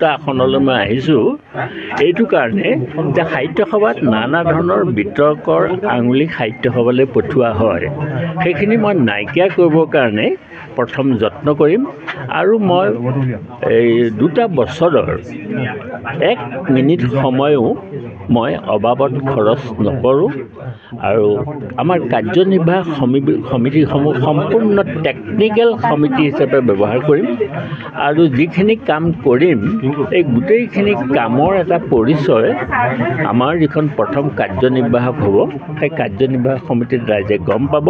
দুটা আসনলৈ মই আহিছোঁ এইটো কাৰণে যে সাহিত্য সভাত নানা ধৰণৰ বিতৰ্কৰ আঙুলিক সাহিত্য সভালৈ পঠোৱা হয় সেইখিনি মই নাইকিয়া কৰিবৰ কাৰণে প্ৰথম যত্ন কৰিম আৰু মই এই 2টা বছৰৰ 1 মিনিট সময়ো মই অবাবত খৰচ নকৰোঁ আৰু আমাৰ কাৰ্যনিৰ্বাহক সমিতিসমূহ সম্পূৰ্ণ টেকনিকেল সমিতি হিচাপে ব্যৱহাৰ কৰিম আৰু যিখিনি কাম কৰিম এই গোটেইখিনি কামৰ এটা পৰিচয় আমাৰ যিখন প্ৰথম কাৰ্যনিৰ্বাহক হ'ব সেই কাৰ্যনিৰ্বাহক সমিতিত ৰাইজে গম পাব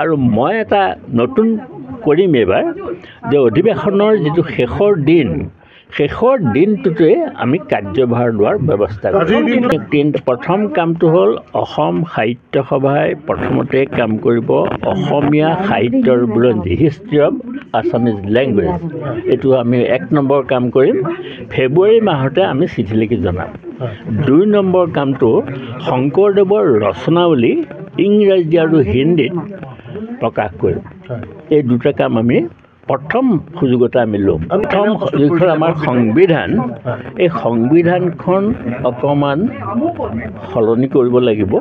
আৰু মই এটা নতুন কৰিম এবাৰ যে অধিৱেশনৰ যিটো শেষৰ দিনটোতে আমি কাৰ্যভাৰ লোৱাৰ ব্যৱস্থা কৰিম প্ৰথম কামটো হ'ল অসম সাহিত্য সভাই প্ৰথমতে কাম কৰিব অসমীয়া সাহিত্যৰ বুৰঞ্জী হিষ্ট্ৰী অফ আছামিজ লেংগুৱেজ এইটো আমি 1 নম্বৰ কাম কৰিম ফেব্ৰুৱাৰী মাহতে আমি চিঠি লিখি জনাম 2 নম্বৰ কামটো শংকৰদেৱৰ ৰচনাৱলী ইংৰাজী আৰু হিন্দীত প্ৰকাশ কৰিম এই 2টা কাম আমি প্ৰথম সুযোগতে আমি ল'ম প্ৰথম যিখন আমাৰ সংবিধান এই সংবিধানখন অকণমান সলনি কৰিব লাগিব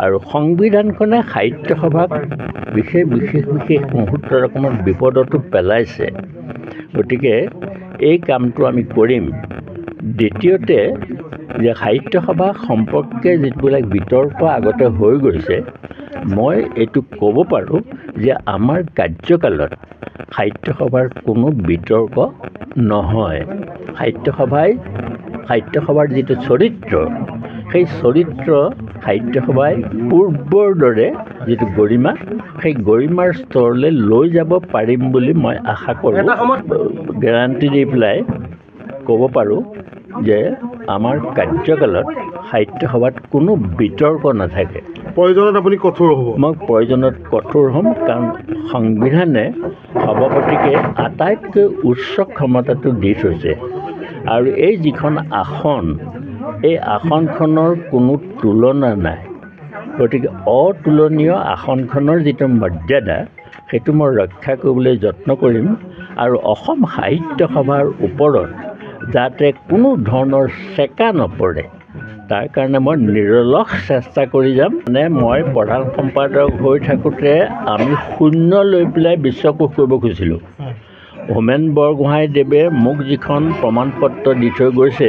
আৰু সংবিধানখনে সাহিত্য সভাক বিশেষ মুহূৰ্তত অকণমান বিপদতো পেলাইছে গতিকে এই কামটো আমি কৰিম দ্বিতীয়তে যে সাহিত্য সভা সম্পৰ্কে যিবিলাক বিতৰ্ক আগতে হৈ গৈছে মই এইটো ক'ব পাৰোঁ যে আমাৰ কাৰ্যকালত সাহিত্য সভাৰ কোনো বিতৰ্ক নহয় সাহিত্য সভাৰ যিটো চৰিত্ৰ সেই চৰিত্ৰ সাহিত্য সভাই পূৰ্বৰ দৰে যিটো গৰিমা সেই গৰিমাৰ স্তৰলৈ লৈ যাব পাৰিম বুলি মই আশা কৰোঁ গেৰাণ্টি দি পেলাই ক'ব পাৰোঁ যে আমাৰ কাৰ্যকালত সাহিত্য সভাত কোনো বিতৰ্ক নাথাকে প্ৰয়োজনত আপুনি কঠোৰ হ'ব মই প্ৰয়োজনত কঠোৰ হ'ম কাৰণ সংবিধানে সভাপতিকে আটাইতকৈ উচ্চ ক্ষমতাটো দি থৈছে আৰু এই যিখন আসন এই আসনখনৰ কোনো তুলনা নাই গতিকে অতুলনীয় আসনখনৰ যিটো মৰ্যাদা সেইটো মই ৰক্ষা কৰিবলৈ যত্ন কৰিম আৰু অসম সাহিত্য সভাৰ ওপৰত যাতে কোনো ধৰণৰ চেকা নপৰে তাৰ কাৰণে মই নিৰলস চেষ্টা কৰি যাম মানে মই প্ৰধান সম্পাদক হৈ থাকোঁতে আমি 0 লৈ পেলাই বিশ্বকোষ কৰিব খুজিছিলোঁ হোমেন বৰগোহাঁইদেৱে মোক যিখন প্ৰমাণ পত্ৰ দি থৈ গৈছে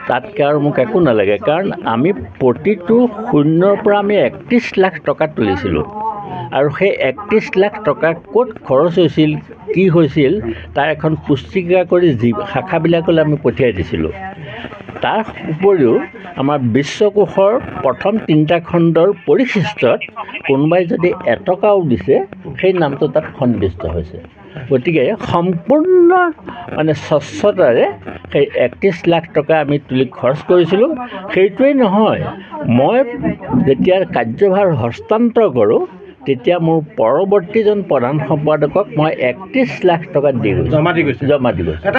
তাতকৈ আৰু মোক একো নালাগে কাৰণ আমি প্ৰতিটো 0ৰ পৰা আমি 31 লাখ টকা তুলিছিলোঁ আৰু সেই 31 লাখ টকা ক'ত খৰচ হৈছিল কি হৈছিল তাৰ এখন পুস্তিকা কৰি শাখাবিলাকলৈ আমি পঠিয়াই দিছিলোঁ তাৰ উপৰিও আমাৰ বিশ্বকোষৰ প্ৰথম 3টা খণ্ডৰ পৰিশিষ্টত কোনোবাই যদি এটকাও দিছে সেই নামটো তাত সন্নিৱিষ্ট হৈছে গতিকে সম্পূৰ্ণ মানে স্বচ্ছতাৰে সেই 31 লাখ টকা আমি তুলি খৰচ কৰিছিলোঁ সেইটোৱেই নহয় মই যেতিয়া কাৰ্যভাৰ হস্তান্তৰ কৰোঁ তেতিয়া মোৰ পৰৱৰ্তীজন প্ৰধান সম্পাদকক মই 31 লাখ টকা জমা দি গৈছোঁ